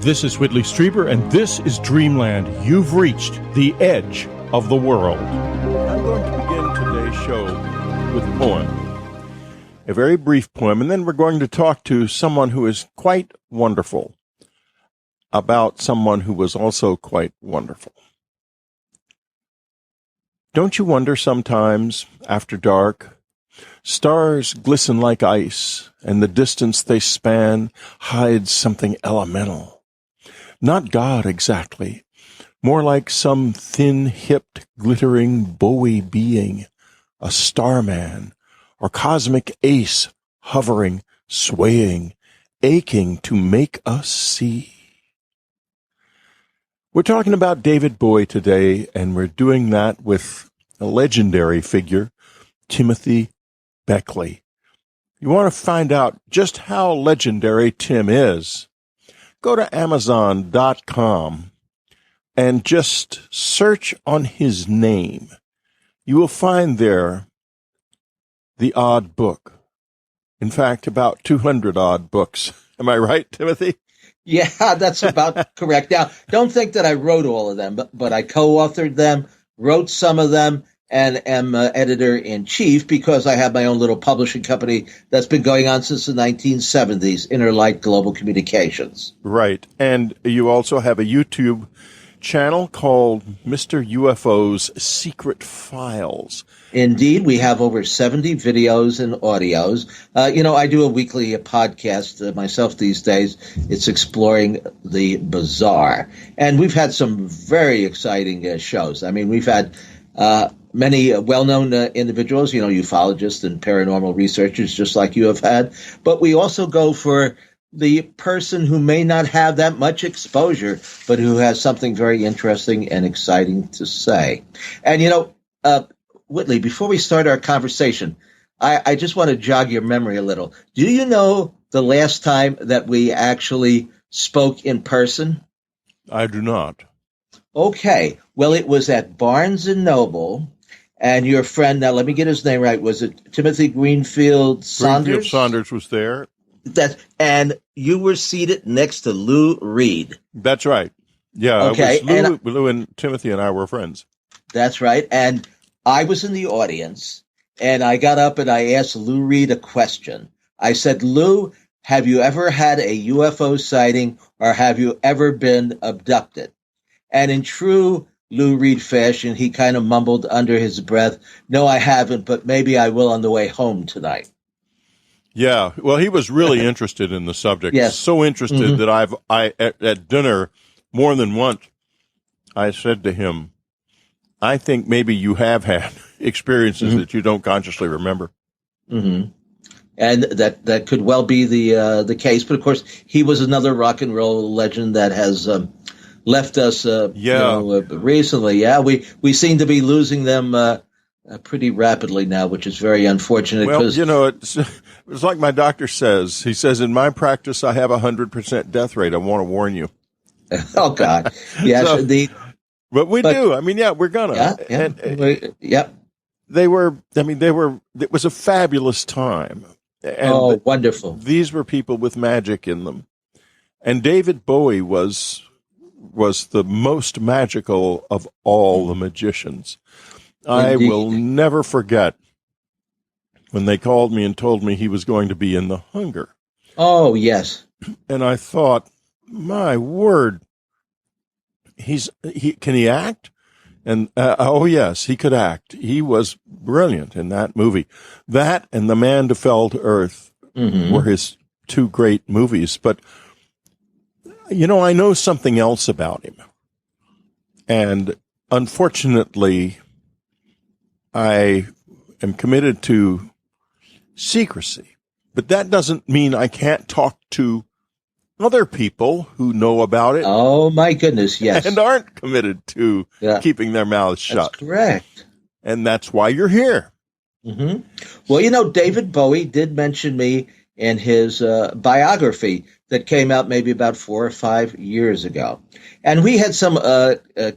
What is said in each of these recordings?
This is Whitley Strieber, and this is Dreamland. You've reached the edge of the world. I'm going to begin today's show with a poem, a very brief poem, and then we're going to talk to someone who is quite wonderful about someone who was also quite wonderful. Don't you wonder sometimes, after dark, stars glisten like ice, and the distance they span hides something elemental? Not God exactly, more like some thin-hipped, glittering Bowie being, a starman, or cosmic ace hovering, swaying, aching to make us see. We're talking about David Bowie today, and we're doing that with a legendary figure, Timothy Beckley. You want to find out just how legendary Tim is? Go to Amazon.com and just search on his name. You will find there the odd book. In fact, about 200 odd books. Am I right, Timothy? Yeah, that's about correct. Now, don't think that I wrote all of them, but I co-authored them, wrote some of them, and am editor-in-chief because I have my own little publishing company that's been going on since the 1970s, Inner Light Global Communications. Right. And you also have a YouTube channel called Mr. UFO's Secret Files. Indeed, we have over 70 videos and audios. I do a weekly podcast myself these days. It's exploring the bizarre. And we've had some very exciting shows. I mean, we've had many well-known individuals, ufologists and paranormal researchers, just like you have had. But we also go for the person who may not have that much exposure, but who has something very interesting and exciting to say. And, Whitley, before we start our conversation, I just want to jog your memory a little. Do you know the last time that we actually spoke in person? I do not. Okay. Well, it was at Barnes & Noble, and your friend, now let me get his name right, was it Timothy Greenfield Saunders? Greenfield Saunders was there. And you were seated next to Lou Reed. That's right. Yeah, okay. Lou and Timothy and I were friends. That's right. And I was in the audience, and I got up and I asked Lou Reed a question. I said, Lou, have you ever had a UFO sighting, or have you ever been abducted? And in true Lou Reed fashion, he kind of mumbled under his breath, no, I haven't, but maybe I will on the way home tonight. Yeah, well, he was really interested in the subject. Yes. So interested that at dinner more than once, I said to him, I think maybe you have had experiences that you don't consciously remember. Mm-hmm. And that could well be the case. But of course, he was another rock and roll legend that has left us recently. Yeah, we seem to be losing them pretty rapidly now, which is very unfortunate. Well, it's like my doctor says. He says, in my practice, I have 100% death rate. I want to warn you. Oh, God. Yes, indeed. But we do. I mean, we're going to. Yeah. It was a fabulous time. And wonderful. These were people with magic in them. And David Bowie was the most magical of all the magicians. Indeed. I will never forget when they called me and told me he was going to be in The Hunger. Oh, yes. And I thought, my word, can he act? And, yes, he could act. He was brilliant in that movie. That and The Man Who Fell to Earth were his two great movies. But, I know something else about him. And unfortunately, I am committed to secrecy. But that doesn't mean I can't talk to other people who know about it. Oh, my goodness, yes. And aren't committed to keeping their mouths shut. That's correct. And that's why you're here. Mm-hmm. Well, David Bowie did mention me in his biography that came out maybe about 4 or 5 years ago. And we had some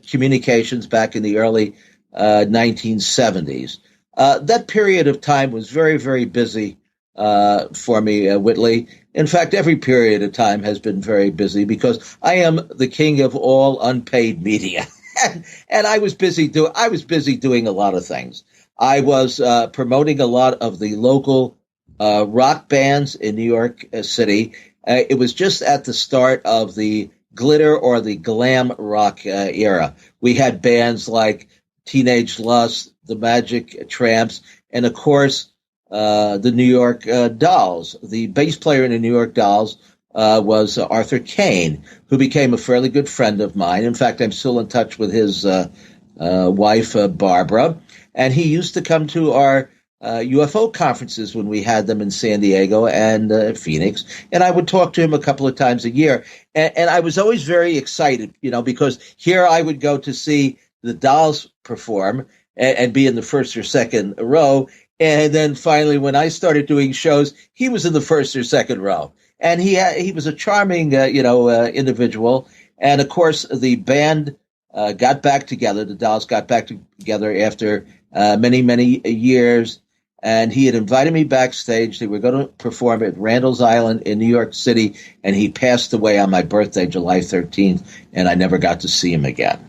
communications back in the early 1970s. That period of time was very, very busy for me, Whitley. In fact, every period of time has been very busy because I am the king of all unpaid media. And I was busy doing a lot of things. I was promoting a lot of the local rock bands in New York City. It was just at the start of the glitter or the glam rock era. We had bands like Teenage Lust, the Magic Tramps, and of course, the New York Dolls. The bass player in the New York Dolls was Arthur Kane, who became a fairly good friend of mine. In fact, I'm still in touch with his wife, Barbara, and he used to come to our UFO conferences when we had them in San Diego and Phoenix, and I would talk to him a couple of times a year. And I was always very excited, because here I would go to see the Dolls perform and be in the first or second row. And then finally, when I started doing shows, he was in the first or second row. And he was a charming, individual. And of course, the band got back together. The Dolls got back together after many, many years. And he had invited me backstage. They were going to perform at Randall's Island in New York City. And he passed away on my birthday, July 13th. And I never got to see him again.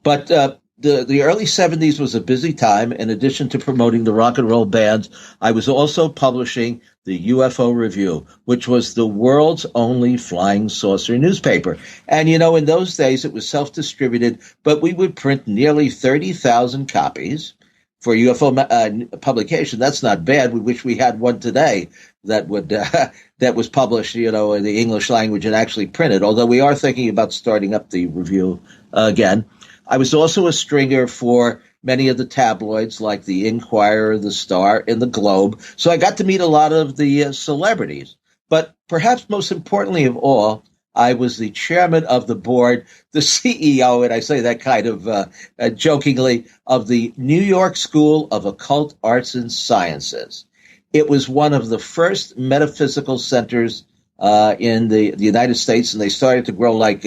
But the early 70s was a busy time. In addition to promoting the rock and roll bands, I was also publishing the UFO Review, which was the world's only flying saucer newspaper. And, in those days, it was self-distributed, but we would print nearly 30,000 copies for UFO publication. That's not bad. We wish we had one today that would that was published, in the English language and actually printed, although we are thinking about starting up the review again. I was also a stringer for many of the tabloids like the Inquirer, the Star, and the Globe. So I got to meet a lot of the celebrities. But perhaps most importantly of all, I was the chairman of the board, the CEO, and I say that kind of jokingly, of the New York School of Occult Arts and Sciences. It was one of the first metaphysical centers in the United States, and they started to grow like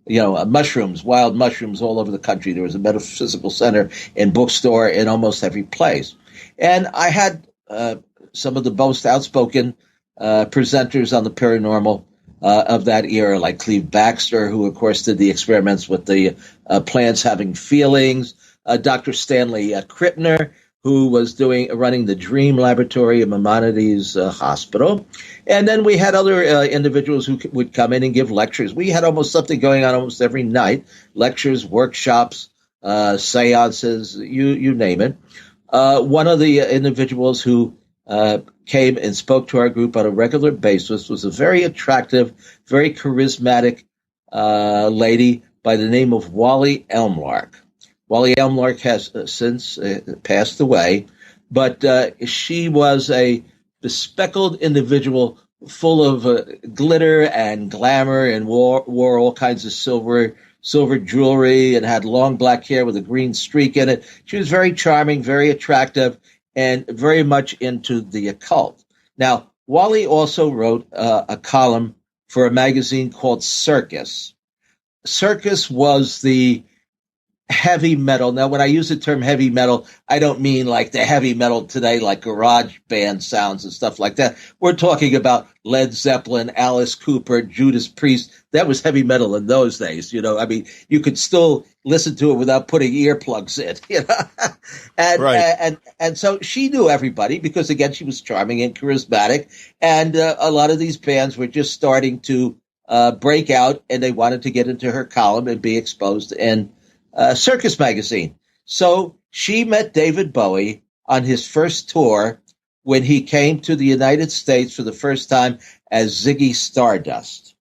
mushrooms, wild mushrooms all over the country. There was a metaphysical center and bookstore in almost every place. And I had some of the most outspoken presenters on the paranormal of that era, like Cleve Baxter, who, of course, did the experiments with the plants having feelings, Dr. Stanley Krippner, who was running the Dream Laboratory at Maimonides Hospital. And then we had other individuals who would come in and give lectures. We had almost something going on almost every night, lectures, workshops, seances, you name it. One of the individuals who came and spoke to our group on a regular basis was a very attractive, very charismatic lady by the name of Wally Elmlark. Wally Elmlark has since passed away, but she was a bespectacled individual full of glitter and glamour and wore all kinds of silver jewelry and had long black hair with a green streak in it. She was very charming, very attractive, and very much into the occult. Now, Wally also wrote a column for a magazine called Circus. Circus was the heavy metal. Now, when I use the term heavy metal, I don't mean like the heavy metal today, like garage band sounds and stuff like that. We're talking about Led Zeppelin, Alice Cooper, Judas Priest. That was heavy metal in those days. I mean, you could still listen to it without putting earplugs in. And, right. and so she knew everybody because, again, she was charming and charismatic. And a lot of these bands were just starting to break out, and they wanted to get into her column and be exposed in Circus magazine. So she met David Bowie on his first tour when he came to the United States for the first time as Ziggy Stardust.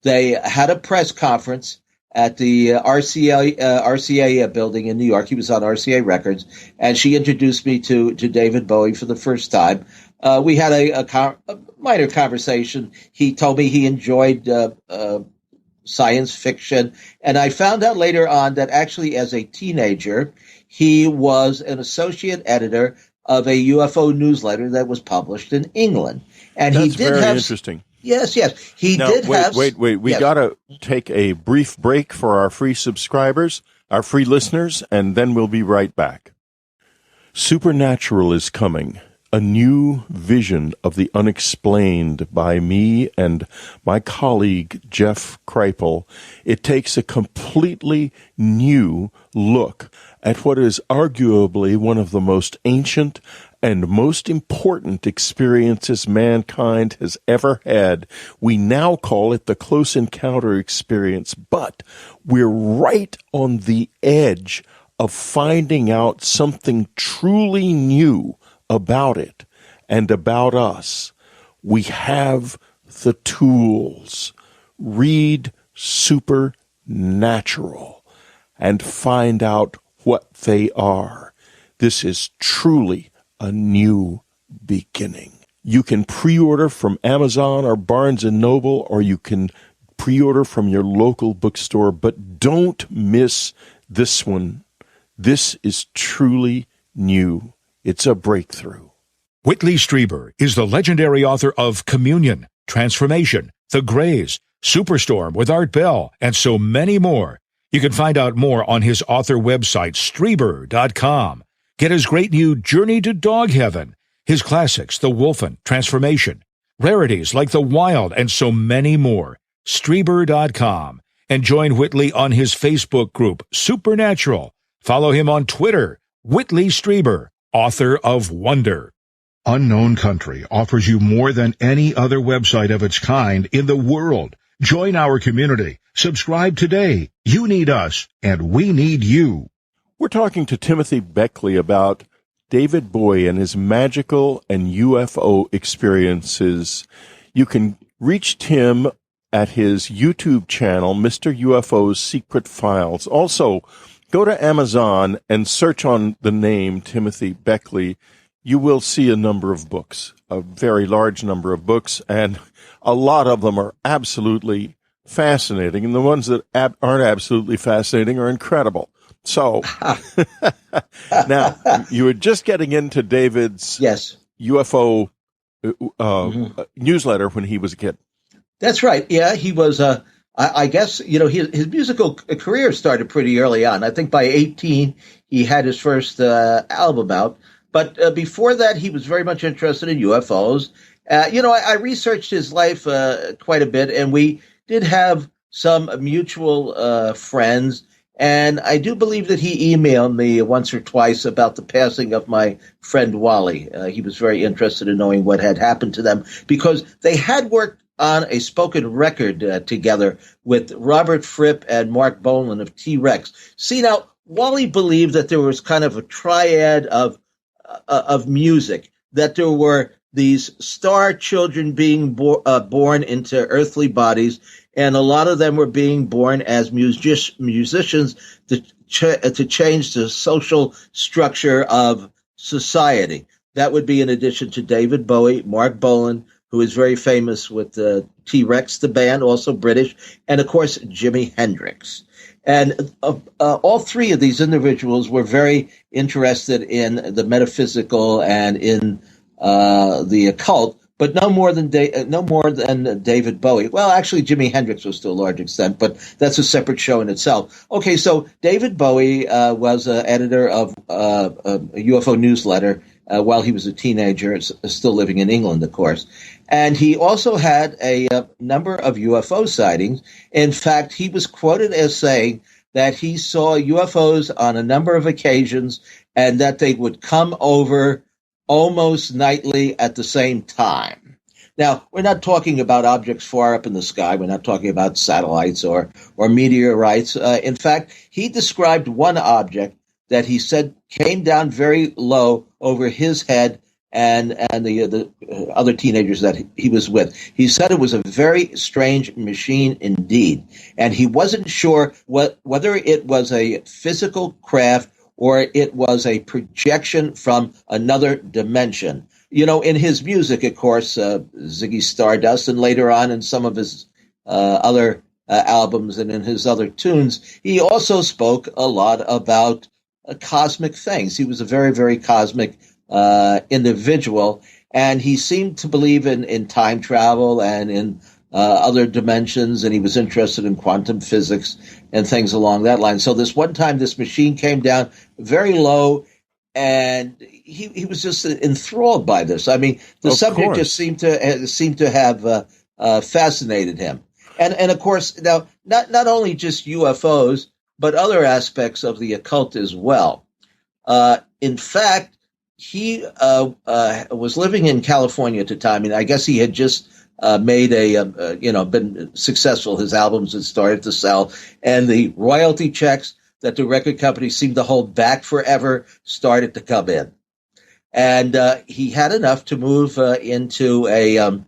They had a press conference at the RCA building in New York. He was on RCA Records, and she introduced me to David Bowie for the first time. We had a minor conversation. He told me he enjoyed science fiction. And I found out later on that actually as a teenager, he was an associate editor of a UFO newsletter that was published in England. And That's he did very have interesting. Yes. He now, did have Wait. We got to take a brief break for our free subscribers, our free listeners, and then we'll be right back. Supernatural is coming. a new vision of the unexplained by me and my colleague Jeff Kripal. It takes a completely new look at what is arguably one of the most ancient and most important experiences mankind has ever had. We now call it the close encounter experience, but we're right on the edge of finding out something truly new about it and about us. We have the tools. Read Supernatural and find out what they are. This is truly a new beginning. You can pre-order from Amazon or Barnes & Noble, or you can pre-order from your local bookstore, but don't miss this one. This is truly new. It's a breakthrough. Whitley Strieber is the legendary author of Communion, Transformation, The Greys, Superstorm with Art Bell, and so many more. You can find out more on his author website, Strieber.com. Get his great new Journey to Dog Heaven, his classics, The Wolfen, Transformation, rarities like The Wild, and so many more. Strieber.com. And join Whitley on his Facebook group, Supernatural. Follow him on Twitter, Whitley Strieber, author of Wonder. Unknown Country offers you more than any other website of its kind in the world. Join our community. Subscribe today. You need us, and we need you. We're talking to Timothy Beckley about David Bowie and his magical and UFO experiences. You can reach Tim at his YouTube channel, Mr. UFO's Secret Files. Also, go to Amazon and search on the name Timothy Beckley. You will see a number of books, a very large number of books, and a lot of them are absolutely fascinating. And the ones that aren't absolutely fascinating are incredible. So now you were just getting into David's UFO newsletter when he was a kid. That's right. Yeah, he was. I guess his musical career started pretty early on. I think by 18 he had his first album out. But before that, he was very much interested in UFOs. I researched his life quite a bit, and we did have some mutual friends. And I do believe that he emailed me once or twice about the passing of my friend Wally. He was very interested in knowing what had happened to them because they had worked on a spoken record together with Robert Fripp and Mark Bolan of T-Rex. See, now, Wally believed that there was kind of a triad of music, that there were these star children being born into earthly bodies, and a lot of them were being born as musicians to change the social structure of society. That would be in addition to David Bowie, Mark Bolan, who is very famous with T-Rex, the band, also British, and, of course, Jimi Hendrix. And all three of these individuals were very interested in the metaphysical and in the occult, but no more than David Bowie. Well, actually, Jimi Hendrix was to a large extent, but that's a separate show in itself. Okay, so David Bowie was an editor of a UFO newsletter while he was a teenager, still living in England, of course. And he also had a number of UFO sightings. In fact, he was quoted as saying that he saw UFOs on a number of occasions and that they would come over almost nightly at the same time. Now, we're not talking about objects far up in the sky. We're not talking about satellites or meteorites. In fact, he described one object that he said came down very low over his head and the other teenagers that he was with. He said it was a very strange machine indeed, and he wasn't sure whether it was a physical craft or it was a projection from another dimension. In his music, of course, Ziggy Stardust, and later on in some of his other albums and in his other tunes, he also spoke a lot about cosmic things. He was a very, very cosmic individual, and he seemed to believe in time travel and in other dimensions, and he was interested in quantum physics and things along that line. So this one time, this machine came down very low, and he was just enthralled by this. I mean, the Of subject course. just seemed to have fascinated him. And of course, now not only just UFOs, but other aspects of the occult as well. In fact, he was living in California at the time, and I guess he had just made been successful. His albums had started to sell, and the royalty checks that the record company seemed to hold back forever started to come in. And he had enough to move into a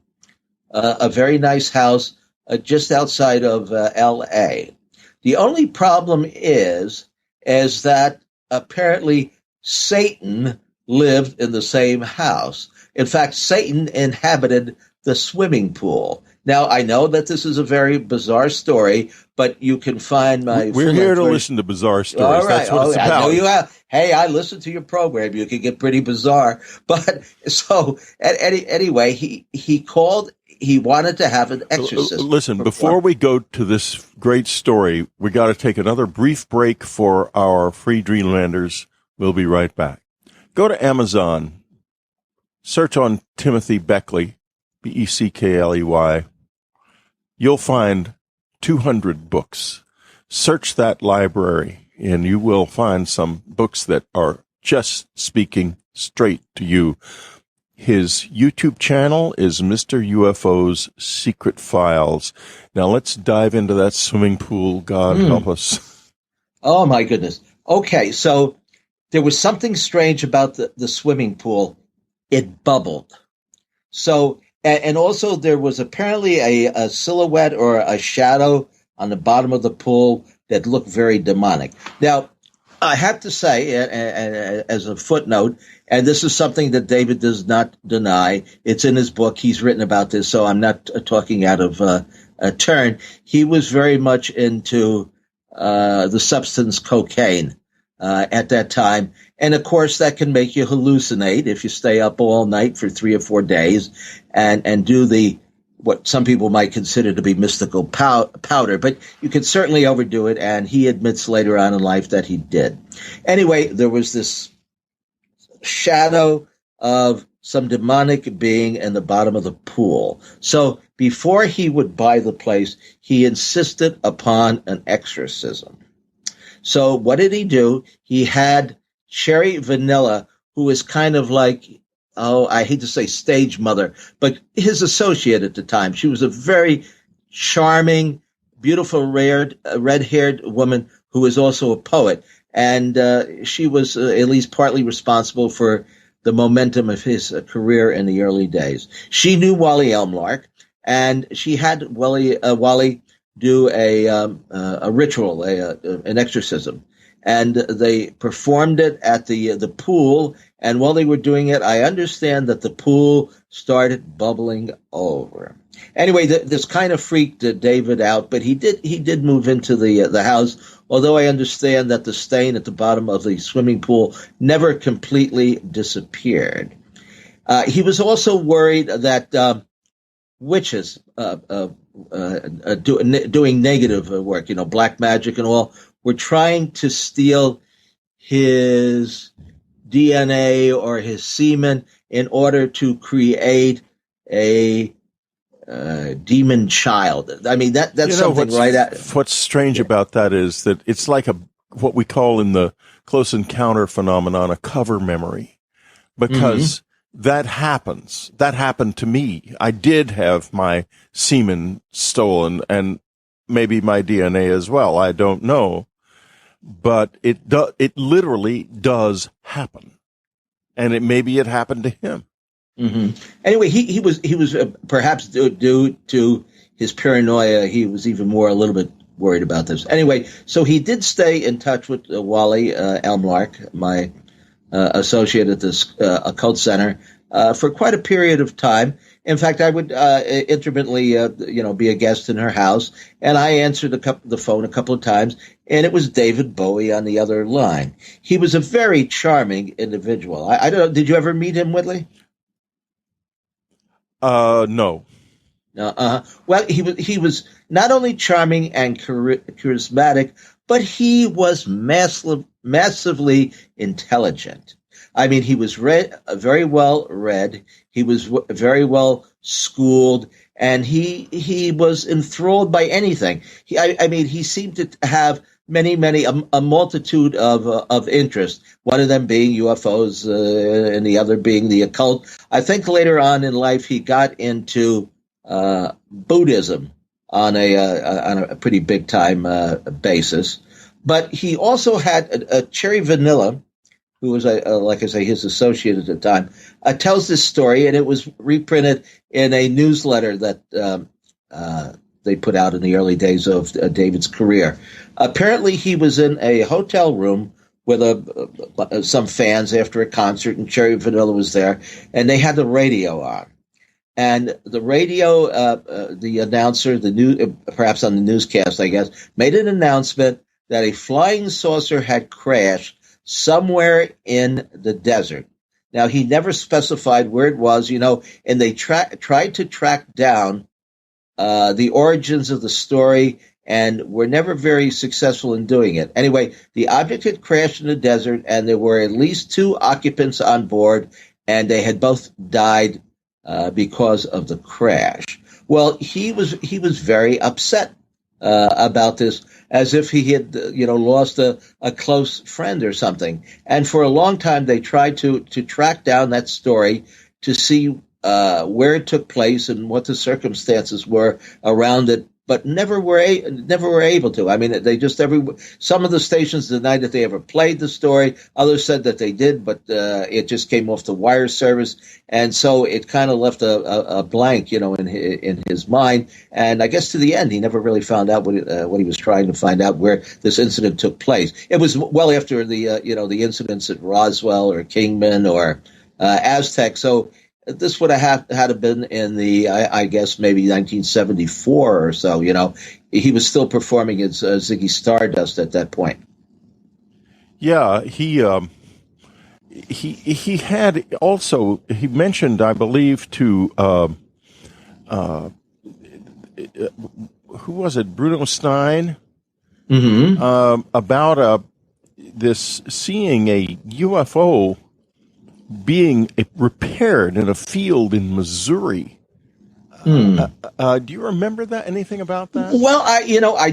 very nice house just outside of L.A. The only problem is that apparently Satan lived in the same house. In fact, Satan inhabited the swimming pool. Now, I know that this is a very bizarre story, but you can find my... We're here to listen to bizarre stories. All right. That's what it's about. I know you have. Hey, I listen to your program. You can get pretty bizarre. But so anyway, he called. He wanted to have an exorcism. Listen, before we go to this great story, we got to take another brief break for our free Dreamlanders. We'll be right back. Go to Amazon, search on Timothy Beckley, Beckley. You'll find 200 books. Search that library, and you will find some books that are just speaking straight to you. His YouTube channel is Mr. UFO's Secret Files. Now let's dive into that swimming pool. God help us. Oh, my goodness. Okay, so there was something strange about the swimming pool. It bubbled. So, and also there was apparently a silhouette or a shadow on the bottom of the pool that looked very demonic. Now, I have to say, as a footnote, and this is something that David does not deny. It's in his book. He's written about this, so I'm not talking out of turn. He was very much into the substance cocaine at that time. And, of course, that can make you hallucinate if you stay up all night for 3 or 4 days and do what some people might consider to be mystical powder. But you can certainly overdo it, and he admits later on in life that he did. Anyway, there was this shadow of some demonic being in the bottom of the pool. So before he would buy the place, he insisted upon an exorcism. So what did he do? He had Cherry Vanilla, who is kind of like, I hate to say stage mother, but his associate at the time. She was a very charming, beautiful, red-haired woman who was also a poet. And she was at least partly responsible for the momentum of his career in the early days. She knew Wally Elmlark, and she had Wally do a ritual, an exorcism. And they performed it at the pool. And while they were doing it, I understand that the pool started bubbling over. Anyway, this kind of freaked David out, but he did move into the house. Although I understand that the stain at the bottom of the swimming pool never completely disappeared. He was also worried that witches doing negative work, black magic and all, were trying to steal his DNA or his semen in order to create a demon child. I mean, that's something right at. What's strange about that is that it's like what we call in the close encounter phenomenon a cover memory, because that happens. That happened to me. I did have my semen stolen and maybe my DNA as well. I don't know, but it literally does happen, and maybe it happened to him. Mm-hmm. Anyway, he was perhaps due to his paranoia, he was even more a little bit worried about this. Anyway, so he did stay in touch with Wally Elmlark, my associate at this occult center, for quite a period of time. In fact, I would intermittently, be a guest in her house, and I answered the phone a couple of times, and it was David Bowie on the other line. He was a very charming individual. I don't know. Did you ever meet him, Whitley? No. Well, he was not only charming and charismatic, but he was massively intelligent. I mean, he was very well read. He was very well schooled, and he was enthralled by anything. I mean, he seemed to have a multitude of interests. One of them being UFOs, and the other being the occult. I think later on in life he got into Buddhism on a pretty big time basis. But he also had Cherry Vanilla, who was, like I say, his associate at the time, tells this story, and it was reprinted in a newsletter that they put out in the early days of David's career. Apparently, he was in a hotel room with some fans after a concert, and Cherry Vanilla was there, and they had the radio on. And the radio, the announcer, perhaps on the newscast, I guess, made an announcement that a flying saucer had crashed somewhere in the desert. Now, he never specified where it was, and they tried to track down the origins of the story, and were never very successful in doing it. Anyway, the object had crashed in the desert, and there were at least 2 occupants on board, and they had both died because of the crash. Well, he was very upset about this, as if he had lost a close friend or something. And for a long time, they tried to track down that story to see where it took place and what the circumstances were around it, but never were able to. I mean, some of the stations denied that they ever played the story. Others said that they did, but it just came off the wire service, and so it kind of left a blank, in his mind. And I guess to the end, he never really found out what he was trying to find out, where this incident took place. It was well after the incidents at Roswell or Kingman or Aztec, so. This would have had to been in the, I guess, maybe 1974 or so. He was still performing as Ziggy Stardust at that point. Yeah, he had also, he mentioned, I believe, to who was it, Bruno Stein, about this seeing a UFO being repaired in a field in Missouri. Do you remember that? Anything about that? Well, I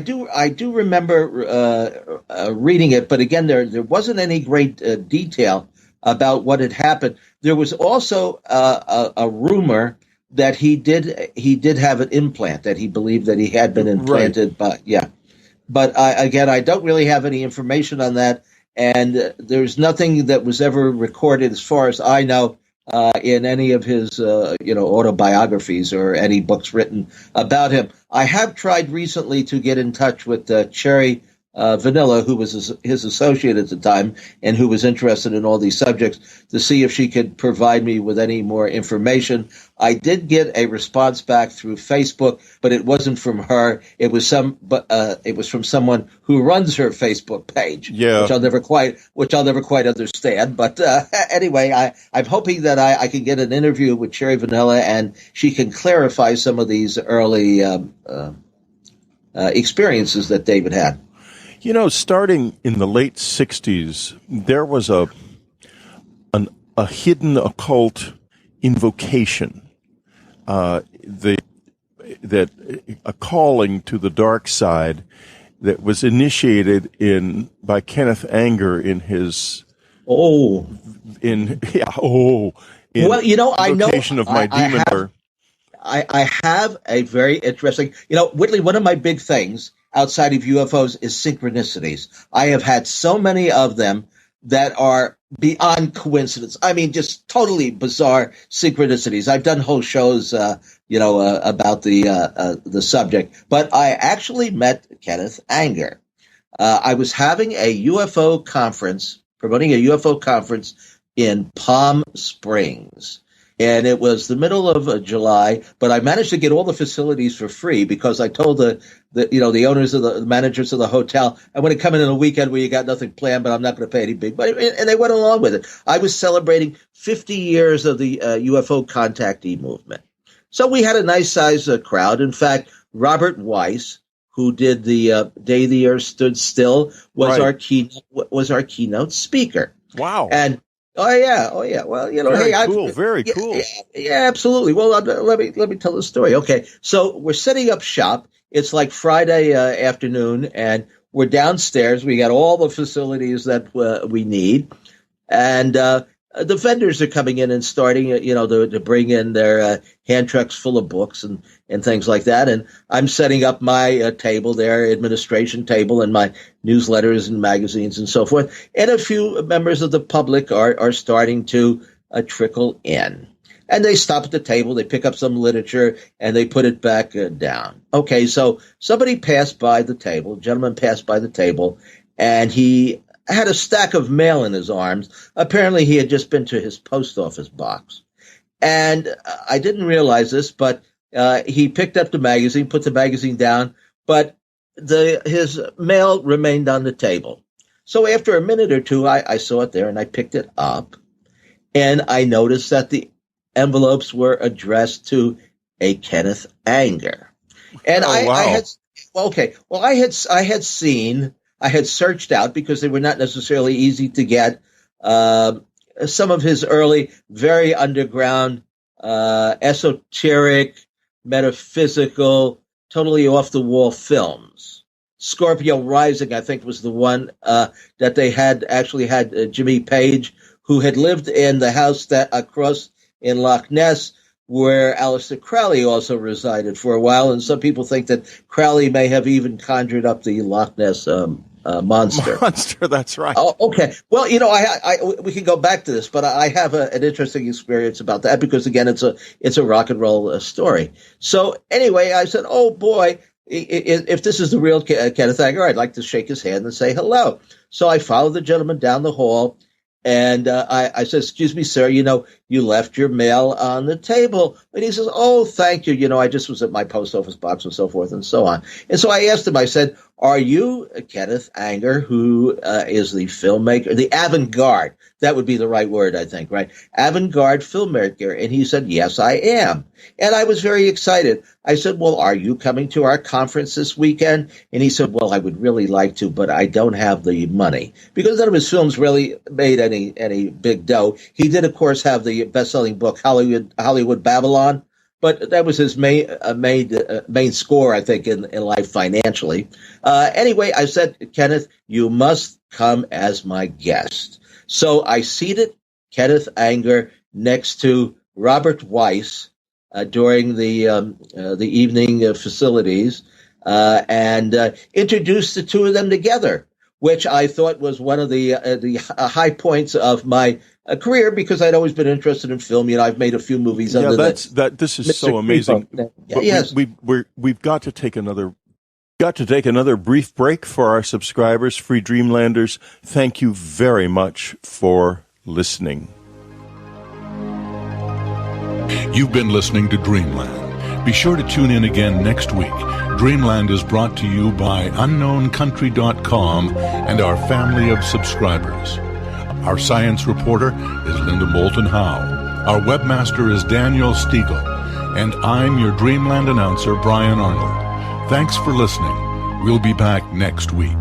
do remember reading it, but again, there wasn't any great detail about what had happened. There was also a rumor that he did have an implant, that he believed that he had been implanted, right. But I don't really have any information on that. And there's nothing that was ever recorded, as far as I know, in any of his, autobiographies or any books written about him. I have tried recently to get in touch with Cherry Vanilla, who was his associate at the time and who was interested in all these subjects, to see if she could provide me with any more information. I did get a response back through Facebook, but it wasn't from her. It was from someone who runs her Facebook page, which I'll never quite understand. But anyway, I'm hoping that I can get an interview with Cherry Vanilla and she can clarify some of these early experiences that David had. Starting in the late 60s, there was a hidden occult invocation, a calling to the dark side that was initiated by Kenneth Anger in his invocation of my demon. I have a very interesting, Whitley, one of my big things outside of UFOs is synchronicities. I have had so many of them that are beyond coincidence. I mean, just totally bizarre synchronicities. I've done whole shows, about the subject, but I actually met Kenneth Anger. I was having a UFO conference, promoting a UFO conference in Palm Springs. And it was the middle of July, but I managed to get all the facilities for free because I told the owners of the managers of the hotel, I'm going to come in on a weekend where you got nothing planned, but I'm not going to pay any big money. And they went along with it. I was celebrating 50 years of the UFO contactee movement. So we had a nice size crowd. In fact, Robert Weiss, who did the Day the Earth Stood Still, was our keynote speaker. Wow. And Oh yeah, oh yeah. Well, Very hey, cool, very yeah, cool. yeah, absolutely. Well, let me tell the story. Okay, so we're setting up shop. It's like Friday afternoon, and we're downstairs. We got all the facilities that we need, and the vendors are coming in and starting, to bring in their hand trucks full of books and things like that. And I'm setting up my table there, administration table, and my newsletters and magazines and so forth. And a few members of the public are starting to trickle in. And they stop at the table, they pick up some literature, and they put it back down. Okay, so somebody passed by the table, a gentleman passed by the table, and he had a stack of mail in his arms. Apparently, he had just been to his post office box. And I didn't realize this, but he picked up the magazine, put the magazine down, but his mail remained on the table. So after a minute or two, I saw it there, and I picked it up, and I noticed that the envelopes were addressed to a Kenneth Anger. And wow. I had searched out, because they were not necessarily easy to get, some of his early, very underground, esoteric, metaphysical, totally off-the-wall films. Scorpio Rising, I think, was the one that they had Jimmy Page, who had lived in the house that across in Loch Ness, where Aleister Crowley also resided for a while, and some people think that Crowley may have even conjured up the Loch Ness monster. Monster, that's right. Oh, okay. Well, we can go back to this, but I have an interesting experience about that, because again, it's a rock and roll story. So anyway, I said, "Oh boy, if this is the real Kenneth Anger, I'd like to shake his hand and say hello." So I followed the gentleman down the hall. And I said, "Excuse me, sir, you left your mail on the table." And he says, "Oh, thank you. I just was at my post office box," and so forth and so on. And so I asked him, I said, "Are you Kenneth Anger, who is the filmmaker, the avant-garde?" That would be the right word, I think, right? Avant-garde filmmaker. And he said, "Yes, I am." And I was very excited. I said, "Well, are you coming to our conference this weekend?" And he said, "Well, I would really like to, but I don't have the money," because none of his films really made any big dough. He did, of course, have the best-selling book, Hollywood Babylon, but that was his main score, I think, in life financially. Anyway, I said, "Kenneth, you must come as my guest." So I seated Kenneth Anger next to Robert Weiss during the evening facilities, and introduced the two of them together, which I thought was one of the high points of my career, because I'd always been interested in film. I've made a few movies. Yeah, this is so amazing. But yes, we've got to take another brief break for our subscribers, free Dreamlanders. Thank you very much for listening. You've been listening to Dreamland. Be sure to tune in again next week. Dreamland is brought to you by UnknownCountry.com and our family of subscribers. Our science reporter is Linda Moulton Howe. Our webmaster is Daniel Stiegel. And I'm your Dreamland announcer, Brian Arnold. Thanks for listening. We'll be back next week.